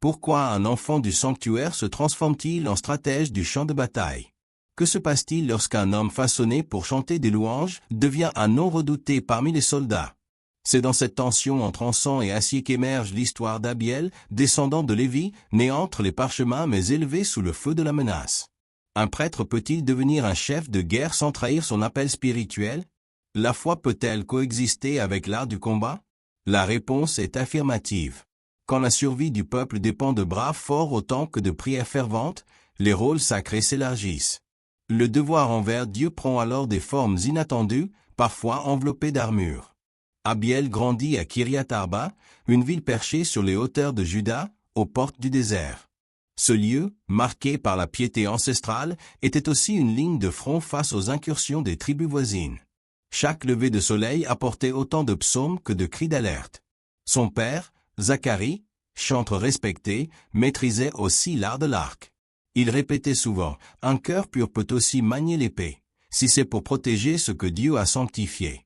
Pourquoi un enfant du sanctuaire se transforme-t-il en stratège du champ de bataille? Que se passe-t-il lorsqu'un homme façonné pour chanter des louanges devient un nom redouté parmi les soldats? C'est dans cette tension entre encens et acier qu'émerge l'histoire d'Abiel, descendant de Lévi, né entre les parchemins mais élevé sous le feu de la menace. Un prêtre peut-il devenir un chef de guerre sans trahir son appel spirituel? La foi peut-elle coexister avec l'art du combat? La réponse est affirmative. Quand la survie du peuple dépend de bras forts autant que de prières ferventes, les rôles sacrés s'élargissent. Le devoir envers Dieu prend alors des formes inattendues, parfois enveloppées d'armure. Abiel grandit à Kiryat-Arba, une ville perchée sur les hauteurs de Juda, aux portes du désert. Ce lieu, marqué par la piété ancestrale, était aussi une ligne de front face aux incursions des tribus voisines. Chaque lever de soleil apportait autant de psaumes que de cris d'alerte. Son père, Zacharie, chantre respecté, maîtrisait aussi l'art de l'arc. Il répétait souvent, « Un cœur pur peut aussi manier l'épée, si c'est pour protéger ce que Dieu a sanctifié. »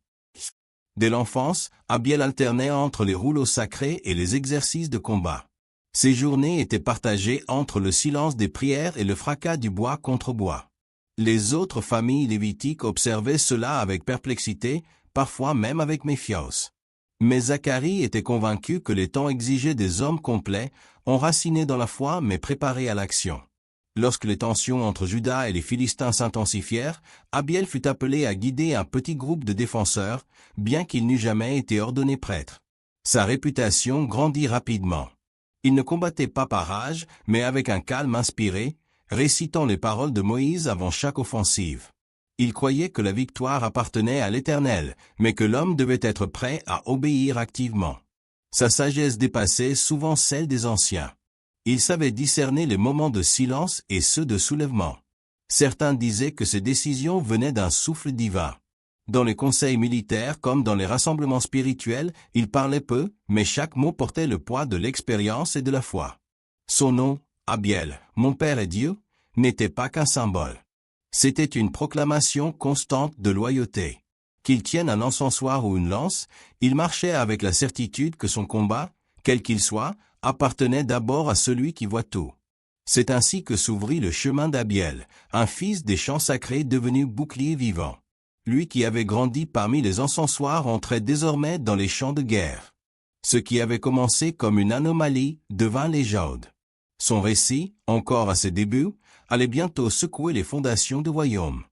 Dès l'enfance, Abiel alternait entre les rouleaux sacrés et les exercices de combat. Ses journées étaient partagées entre le silence des prières et le fracas du bois contre bois. Les autres familles lévitiques observaient cela avec perplexité, parfois même avec méfiance. Mais Zacharie était convaincu que les temps exigeaient des hommes complets, enracinés dans la foi mais préparés à l'action. Lorsque les tensions entre Juda et les Philistins s'intensifièrent, Abiel fut appelé à guider un petit groupe de défenseurs, bien qu'il n'eût jamais été ordonné prêtre. Sa réputation grandit rapidement. Il ne combattait pas par rage, mais avec un calme inspiré, récitant les paroles de Moïse avant chaque offensive. Il croyait que la victoire appartenait à l'Éternel, mais que l'homme devait être prêt à obéir activement. Sa sagesse dépassait souvent celle des anciens. Il savait discerner les moments de silence et ceux de soulèvement. Certains disaient que ces décisions venaient d'un souffle divin. Dans les conseils militaires comme dans les rassemblements spirituels, il parlait peu, mais chaque mot portait le poids de l'expérience et de la foi. Son nom, Abiel, mon Père est Dieu, n'était pas qu'un symbole. C'était une proclamation constante de loyauté. Qu'il tienne un encensoir ou une lance, il marchait avec la certitude que son combat, quel qu'il soit, appartenait d'abord à celui qui voit tout. C'est ainsi que s'ouvrit le chemin d'Abiel, un fils des champs sacrés devenu bouclier vivant. Lui qui avait grandi parmi les encensoirs entrait désormais dans les champs de guerre. Ce qui avait commencé comme une anomalie devint légende. Son récit, encore à ses débuts, allait bientôt secouer les fondations du royaume.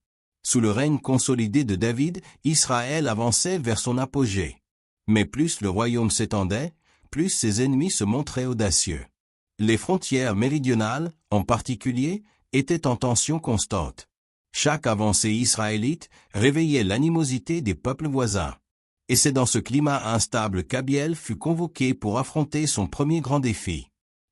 Sous le règne consolidé de David, Israël avançait vers son apogée. Mais plus le royaume s'étendait, plus ses ennemis se montraient audacieux. Les frontières méridionales, en particulier, étaient en tension constante. Chaque avancée israélite réveillait l'animosité des peuples voisins. Et c'est dans ce climat instable qu'Abiel fut convoqué pour affronter son premier grand défi.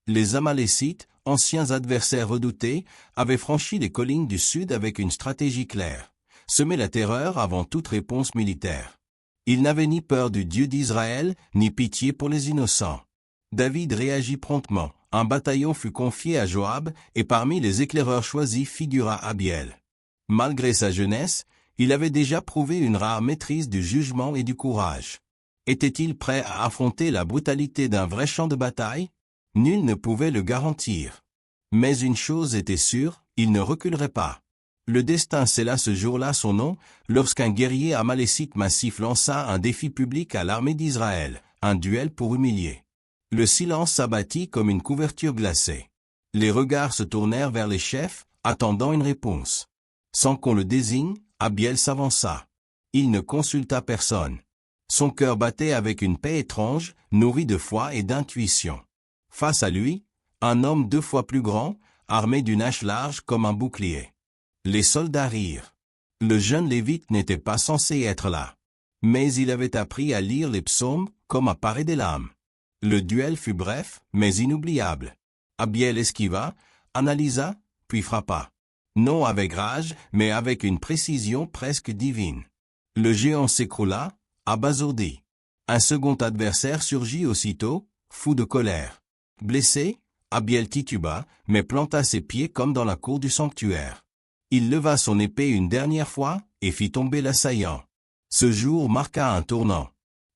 Les Amalécites, anciens adversaires redoutés, avaient franchi les collines du sud avec une stratégie claire, semer la terreur avant toute réponse militaire. Ils n'avaient ni peur du Dieu d'Israël, ni pitié pour les innocents. David réagit promptement. Un bataillon fut confié à Joab, et parmi les éclaireurs choisis figura Abiel. Malgré sa jeunesse, il avait déjà prouvé une rare maîtrise du jugement et du courage. Était-il prêt à affronter la brutalité d'un vrai champ de bataille? Nul ne pouvait le garantir. Mais une chose était sûre, il ne reculerait pas. Le destin scella ce jour-là son nom, lorsqu'un guerrier amalécite massif lança un défi public à l'armée d'Israël, un duel pour humilier. Le silence s'abattit comme une couverture glacée. Les regards se tournèrent vers les chefs, attendant une réponse. Sans qu'on le désigne, Abiel s'avança. Il ne consulta personne. Son cœur battait avec une paix étrange, nourrie de foi et d'intuition. Face à lui, un homme 2 fois plus grand, armé d'une hache large comme un bouclier. Les soldats rirent. Le jeune Lévite n'était pas censé être là. Mais il avait appris à lire les psaumes comme à parer des lames. Le duel fut bref, mais inoubliable. Abiel esquiva, analysa, puis frappa. Non avec rage, mais avec une précision presque divine. Le géant s'écroula, abasourdi. Un second adversaire surgit aussitôt, fou de colère. Blessé, Abiel tituba, mais planta ses pieds comme dans la cour du sanctuaire. Il leva son épée une dernière fois, et fit tomber l'assaillant. Ce jour marqua un tournant.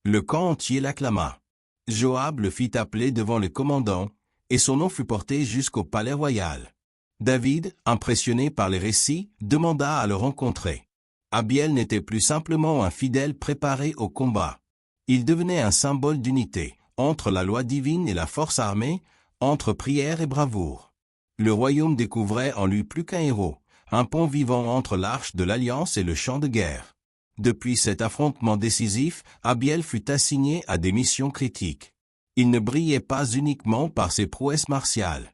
Le camp entier l'acclama. Joab le fit appeler devant les commandants, et son nom fut porté jusqu'au palais royal. David, impressionné par les récits, demanda à le rencontrer. Abiel n'était plus simplement un fidèle préparé au combat. Il devenait un symbole d'unité, entre la loi divine et la force armée, entre prière et bravoure. Le royaume découvrait en lui plus qu'un héros, un pont vivant entre l'arche de l'Alliance et le champ de guerre. Depuis cet affrontement décisif, Abiel fut assigné à des missions critiques. Il ne brillait pas uniquement par ses prouesses martiales.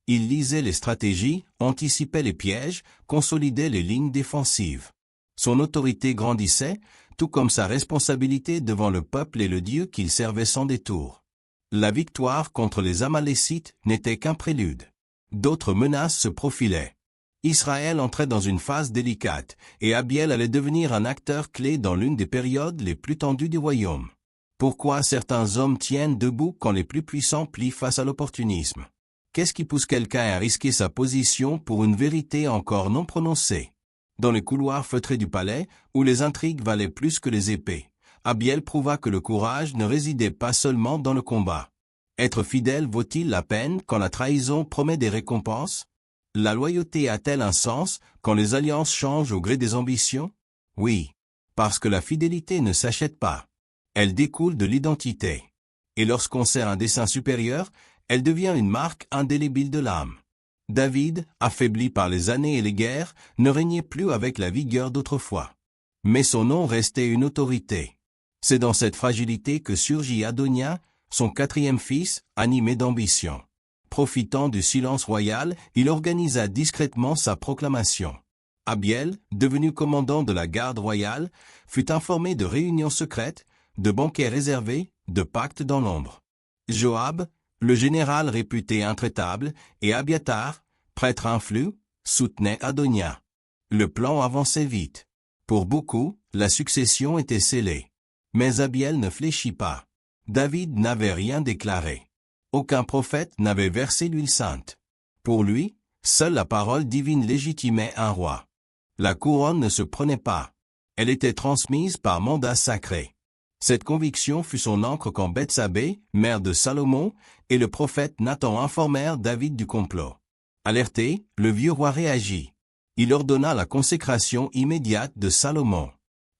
Il lisait les stratégies, anticipait les pièges, consolidait les lignes défensives. Son autorité grandissait, tout comme sa responsabilité devant le peuple et le Dieu qu'il servait sans détour. La victoire contre les Amalécites n'était qu'un prélude. D'autres menaces se profilaient. Israël entrait dans une phase délicate, et Abiel allait devenir un acteur clé dans l'une des périodes les plus tendues du royaume. Pourquoi certains hommes tiennent debout quand les plus puissants plient face à l'opportunisme? Qu'est-ce qui pousse quelqu'un à risquer sa position pour une vérité encore non prononcée? Dans les couloirs feutrés du palais, où les intrigues valaient plus que les épées, Abiel prouva que le courage ne résidait pas seulement dans le combat. Être fidèle vaut-il la peine quand la trahison promet des récompenses? La loyauté a-t-elle un sens quand les alliances changent au gré des ambitions? Oui, parce que la fidélité ne s'achète pas. Elle découle de l'identité. Et lorsqu'on sert un dessein supérieur, elle devient une marque indélébile de l'âme. David, affaibli par les années et les guerres, ne régnait plus avec la vigueur d'autrefois. Mais son nom restait une autorité. C'est dans cette fragilité que surgit Adonia, son 4e fils, animé d'ambition. Profitant du silence royal, il organisa discrètement sa proclamation. Abiel, devenu commandant de la garde royale, fut informé de réunions secrètes, de banquets réservés, de pactes dans l'ombre. Joab, le général réputé intraitable, et Abiathar, prêtre influent, soutenaient Adonia. Le plan avançait vite. Pour beaucoup, la succession était scellée. Mais Abiel ne fléchit pas. David n'avait rien déclaré. Aucun prophète n'avait versé l'huile sainte. Pour lui, seule la parole divine légitimait un roi. La couronne ne se prenait pas. Elle était transmise par mandat sacré. Cette conviction fut son ancre quand Bethsabée, mère de Salomon, et le prophète Nathan informèrent David du complot. Alerté, le vieux roi réagit. Il ordonna la consécration immédiate de Salomon.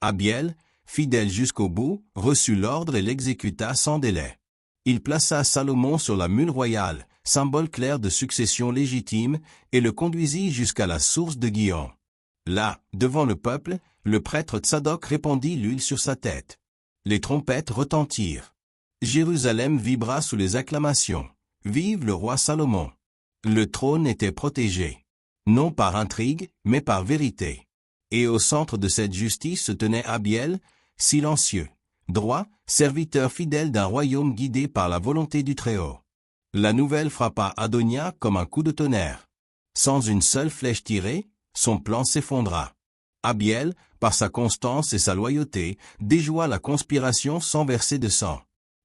Abiel, fidèle jusqu'au bout, reçut l'ordre et l'exécuta sans délai. Il plaça Salomon sur la mule royale, symbole clair de succession légitime, et le conduisit jusqu'à la source de Gihon. Là, devant le peuple, le prêtre Tsadok répandit l'huile sur sa tête. Les trompettes retentirent. Jérusalem vibra sous les acclamations. Vive le roi Salomon! Le trône était protégé. Non par intrigue, mais par vérité. Et au centre de cette justice se tenait Abiel, silencieux, droit, serviteur fidèle d'un royaume guidé par la volonté du Très-Haut. La nouvelle frappa Adonia comme un coup de tonnerre. Sans une seule flèche tirée, son plan s'effondra. Abiel, par sa constance et sa loyauté, déjoua la conspiration sans verser de sang.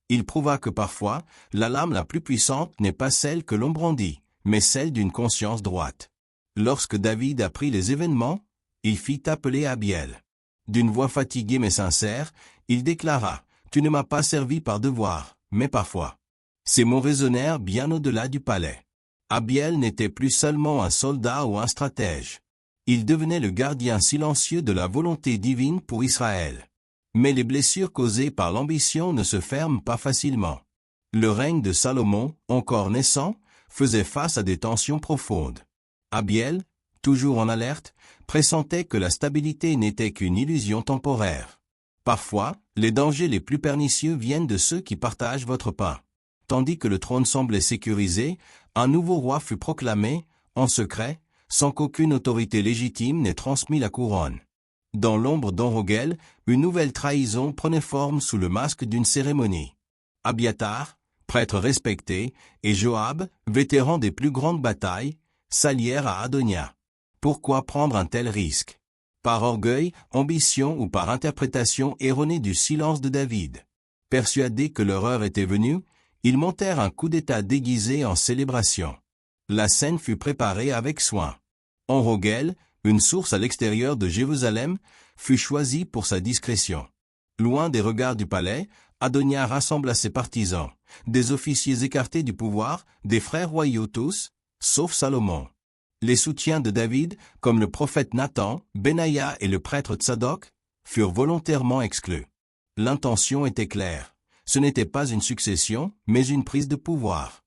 Il prouva que parfois, la lame la plus puissante n'est pas celle que l'on brandit, mais celle d'une conscience droite. Lorsque David apprit les événements, il fit appeler Abiel. D'une voix fatiguée mais sincère, il déclara « Tu ne m'as pas servi par devoir, mais par foi. » Ces mots résonnèrent bien au-delà du palais. Abiel n'était plus seulement un soldat ou un stratège. Il devenait le gardien silencieux de la volonté divine pour Israël. Mais les blessures causées par l'ambition ne se ferment pas facilement. Le règne de Salomon, encore naissant, faisait face à des tensions profondes. Abiel, toujours en alerte, pressentait que la stabilité n'était qu'une illusion temporaire. Parfois, les dangers les plus pernicieux viennent de ceux qui partagent votre pain. Tandis que le trône semblait sécurisé, un nouveau roi fut proclamé, en secret, sans qu'aucune autorité légitime n'ait transmis la couronne. Dans l'ombre d'Enrogel, une nouvelle trahison prenait forme sous le masque d'une cérémonie. Abiathar, prêtre respecté, et Joab, vétéran des plus grandes batailles, s'allièrent à Adonia. Pourquoi prendre un tel risque? Par orgueil, ambition ou par interprétation erronée du silence de David? Persuadés que leur heure était venue, ils montèrent un coup d'état déguisé en célébration. La scène fut préparée avec soin. Enrogel, une source à l'extérieur de Jérusalem, fut choisie pour sa discrétion. Loin des regards du palais, Adonia rassembla ses partisans, des officiers écartés du pouvoir, des frères royaux tous, sauf Salomon. Les soutiens de David, comme le prophète Nathan, Benaïa et le prêtre Tsadok, furent volontairement exclus. L'intention était claire. Ce n'était pas une succession, mais une prise de pouvoir.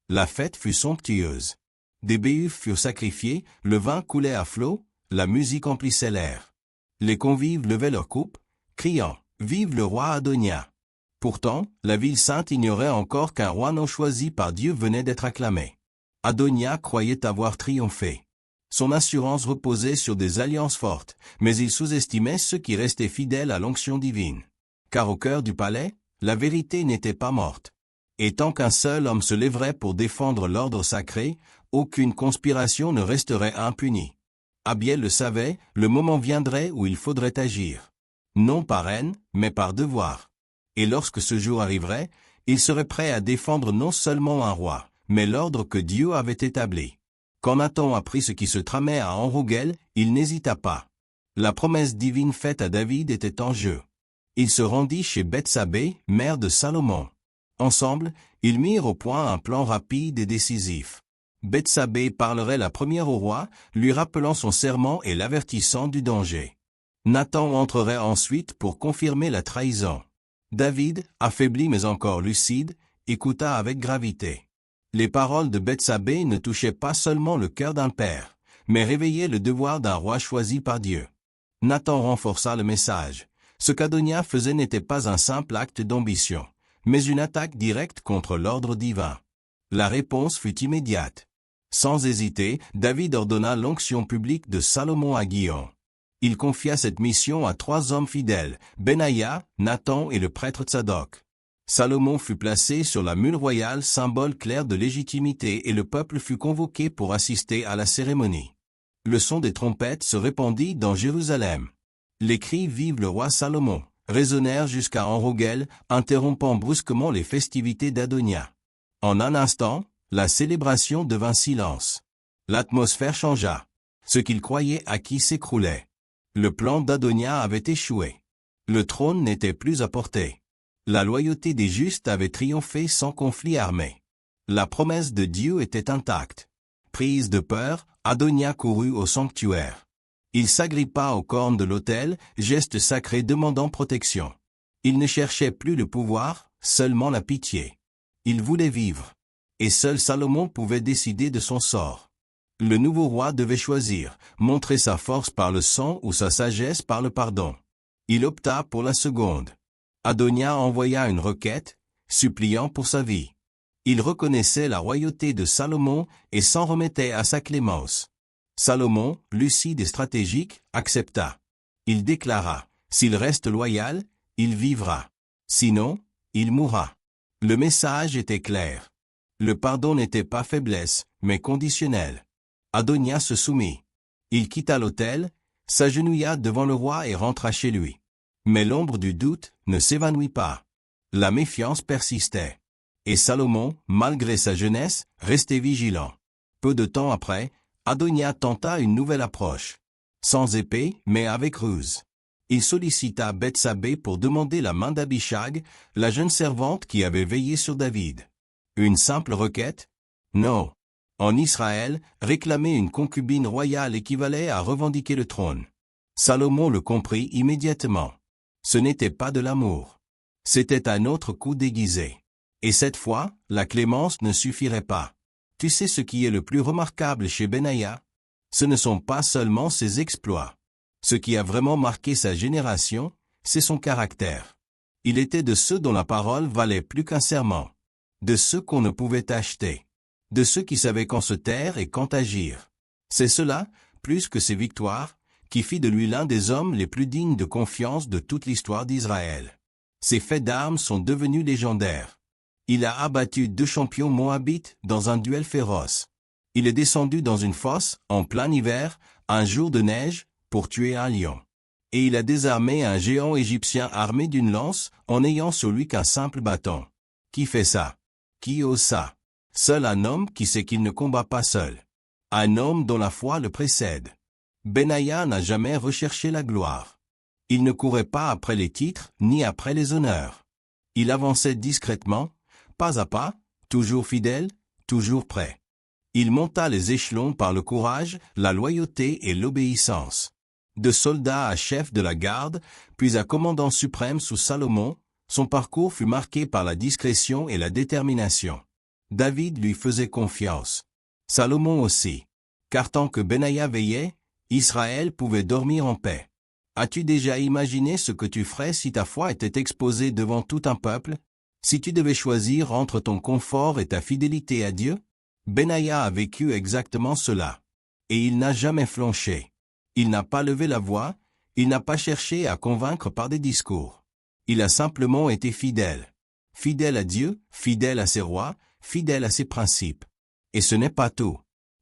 La fête fut somptueuse. Des béhufs furent sacrifiés, le vin coulait à flot, la musique emplissait l'air. Les convives levaient leurs coupes, criant « Vive le roi Adonia !» Pourtant, la ville sainte ignorait encore qu'un roi non choisi par Dieu venait d'être acclamé. Adonia croyait avoir triomphé. Son assurance reposait sur des alliances fortes, mais il sous-estimait ceux qui restaient fidèles à l'onction divine. Car au cœur du palais, la vérité n'était pas morte. Et tant qu'un seul homme se lèverait pour défendre l'ordre sacré, aucune conspiration ne resterait impunie. Abiel le savait, le moment viendrait où il faudrait agir. Non par haine, mais par devoir. Et lorsque ce jour arriverait, il serait prêt à défendre non seulement un roi, mais l'ordre que Dieu avait établi. Quand Nathan apprit ce qui se tramait à Enrogel, il n'hésita pas. La promesse divine faite à David était en jeu. Il se rendit chez Bethsabée, mère de Salomon. Ensemble, ils mirent au point un plan rapide et décisif. Bethsabée parlerait la première au roi, lui rappelant son serment et l'avertissant du danger. Nathan entrerait ensuite pour confirmer la trahison. David, affaibli mais encore lucide, écouta avec gravité. Les paroles de Bethsabée ne touchaient pas seulement le cœur d'un père, mais réveillaient le devoir d'un roi choisi par Dieu. Nathan renforça le message. Ce qu'Adonia faisait n'était pas un simple acte d'ambition, mais une attaque directe contre l'ordre divin. La réponse fut immédiate. Sans hésiter, David ordonna l'onction publique de Salomon à Guillaume. Il confia cette mission à 3 hommes fidèles, Benaïa, Nathan et le prêtre Tsadok. Salomon fut placé sur la mule royale, symbole clair de légitimité, et le peuple fut convoqué pour assister à la cérémonie. Le son des trompettes se répandit dans Jérusalem. Les cris « Vive le roi Salomon » résonnèrent jusqu'à Enrogel, interrompant brusquement les festivités d'Adonia. En un instant, la célébration devint silence. L'atmosphère changea. Ce qu'ils croyaient acquis s'écroulait. Le plan d'Adonia avait échoué. Le trône n'était plus à portée. La loyauté des justes avait triomphé sans conflit armé. La promesse de Dieu était intacte. Prise de peur, Adonia courut au sanctuaire. Il s'agrippa aux cornes de l'autel, geste sacré demandant protection. Il ne cherchait plus le pouvoir, seulement la pitié. Il voulait vivre. Et seul Salomon pouvait décider de son sort. Le nouveau roi devait choisir, montrer sa force par le sang ou sa sagesse par le pardon. Il opta pour la seconde. Adonia envoya une requête, suppliant pour sa vie. Il reconnaissait la royauté de Salomon et s'en remettait à sa clémence. Salomon, lucide et stratégique, accepta. Il déclara, s'il reste loyal, il vivra. Sinon, il mourra. Le message était clair. Le pardon n'était pas faiblesse, mais conditionnel. Adonia se soumit. Il quitta l'autel, s'agenouilla devant le roi et rentra chez lui. Mais l'ombre du doute ne s'évanouit pas. La méfiance persistait. Et Salomon, malgré sa jeunesse, restait vigilant. Peu de temps après, Adonia tenta une nouvelle approche. Sans épée, mais avec ruse. Il sollicita Bethsabée pour demander la main d'Abishag, la jeune servante qui avait veillé sur David. Une simple requête? Non. En Israël, réclamer une concubine royale équivalait à revendiquer le trône. Salomon le comprit immédiatement. Ce n'était pas de l'amour. C'était un autre coup déguisé. Et cette fois, la clémence ne suffirait pas. Tu sais ce qui est le plus remarquable chez Benaïa? Ce ne sont pas seulement ses exploits. Ce qui a vraiment marqué sa génération, c'est son caractère. Il était de ceux dont la parole valait plus qu'un serment. De ceux qu'on ne pouvait acheter. De ceux qui savaient quand se taire et quand agir. C'est cela, plus que ses victoires, qui fit de lui l'un des hommes les plus dignes de confiance de toute l'histoire d'Israël. Ses faits d'armes sont devenus légendaires. Il a abattu 2 champions moabites dans un duel féroce. Il est descendu dans une fosse, en plein hiver, un jour de neige, pour tuer un lion. Et il a désarmé un géant égyptien armé d'une lance, en n'ayant sur lui qu'un simple bâton. Qui fait ça? Qui ose ça? Seul un homme qui sait qu'il ne combat pas seul. Un homme dont la foi le précède. Benaïa n'a jamais recherché la gloire. Il ne courait pas après les titres, ni après les honneurs. Il avançait discrètement, pas à pas, toujours fidèle, toujours prêt. Il monta les échelons par le courage, la loyauté et l'obéissance. De soldat à chef de la garde, puis à commandant suprême sous Salomon, son parcours fut marqué par la discrétion et la détermination. David lui faisait confiance. Salomon aussi. Car tant que Benaïa veillait, Israël pouvait dormir en paix. As-tu déjà imaginé ce que tu ferais si ta foi était exposée devant tout un peuple? Si tu devais choisir entre ton confort et ta fidélité à Dieu? Benaïa a vécu exactement cela. Et il n'a jamais flanché. Il n'a pas levé la voix, il n'a pas cherché à convaincre par des discours. Il a simplement été fidèle. Fidèle à Dieu, fidèle à ses rois, fidèle à ses principes. Et ce n'est pas tout.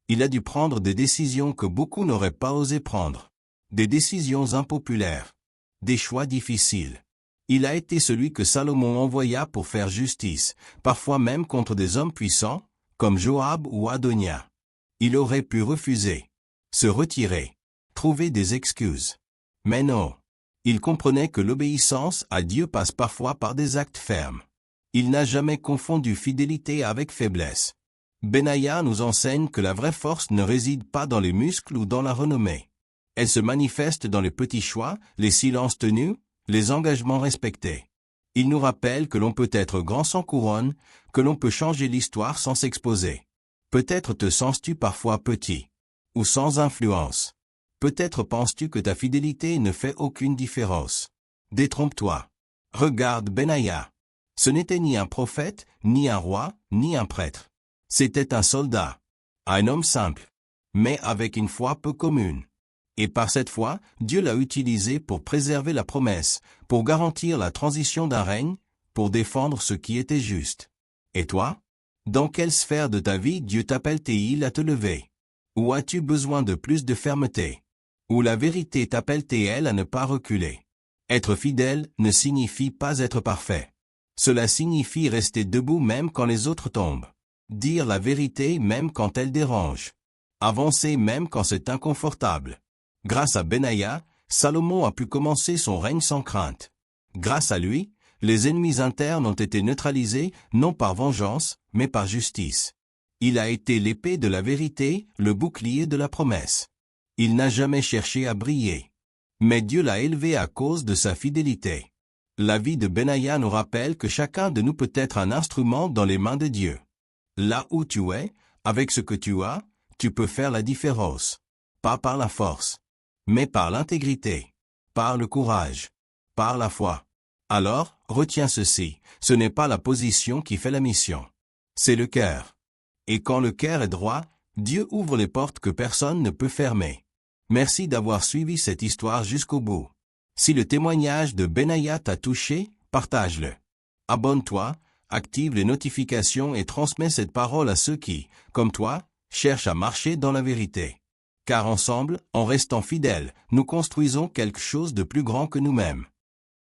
Il a dû prendre des décisions que beaucoup n'auraient pas osé prendre. Des décisions impopulaires. Des choix difficiles. Il a été celui que Salomon envoya pour faire justice, parfois même contre des hommes puissants, comme Joab ou Adonia. Il aurait pu refuser, se retirer, trouver des excuses. Mais non. Il comprenait que l'obéissance à Dieu passe parfois par des actes fermes. Il n'a jamais confondu fidélité avec faiblesse. Benaïa nous enseigne que la vraie force ne réside pas dans les muscles ou dans la renommée. Elle se manifeste dans les petits choix, les silences tenus, les engagements respectés. Il nous rappelle que l'on peut être grand sans couronne, que l'on peut changer l'histoire sans s'exposer. Peut-être te sens-tu parfois petit, ou sans influence. Peut-être penses-tu que ta fidélité ne fait aucune différence. Détrompe-toi. Regarde Benaïa. Ce n'était ni un prophète, ni un roi, ni un prêtre. C'était un soldat. Un homme simple. Mais avec une foi peu commune. Et par cette foi, Dieu l'a utilisé pour préserver la promesse, pour garantir la transition d'un règne, pour défendre ce qui était juste. Et toi? Dans quelle sphère de ta vie Dieu t'appelle-t-il à te lever? Ou as-tu besoin de plus de fermeté? Ou la vérité t'appelle-t-elle à ne pas reculer? Être fidèle ne signifie pas être parfait. Cela signifie rester debout même quand les autres tombent. Dire la vérité même quand elle dérange. Avancer même quand c'est inconfortable. Grâce à Benaïa, Salomon a pu commencer son règne sans crainte. Grâce à lui, les ennemis internes ont été neutralisés non par vengeance, mais par justice. Il a été l'épée de la vérité, le bouclier de la promesse. Il n'a jamais cherché à briller. Mais Dieu l'a élevé à cause de sa fidélité. La vie de Benaïa nous rappelle que chacun de nous peut être un instrument dans les mains de Dieu. Là où tu es, avec ce que tu as, tu peux faire la différence. Pas par la force, mais par l'intégrité, par le courage, par la foi. Alors, retiens ceci, ce n'est pas la position qui fait la mission. C'est le cœur. Et quand le cœur est droit, Dieu ouvre les portes que personne ne peut fermer. Merci d'avoir suivi cette histoire jusqu'au bout. Si le témoignage de Benaïa t'a touché, partage-le. Abonne-toi, active les notifications et transmets cette parole à ceux qui, comme toi, cherchent à marcher dans la vérité. Car ensemble, en restant fidèles, nous construisons quelque chose de plus grand que nous-mêmes.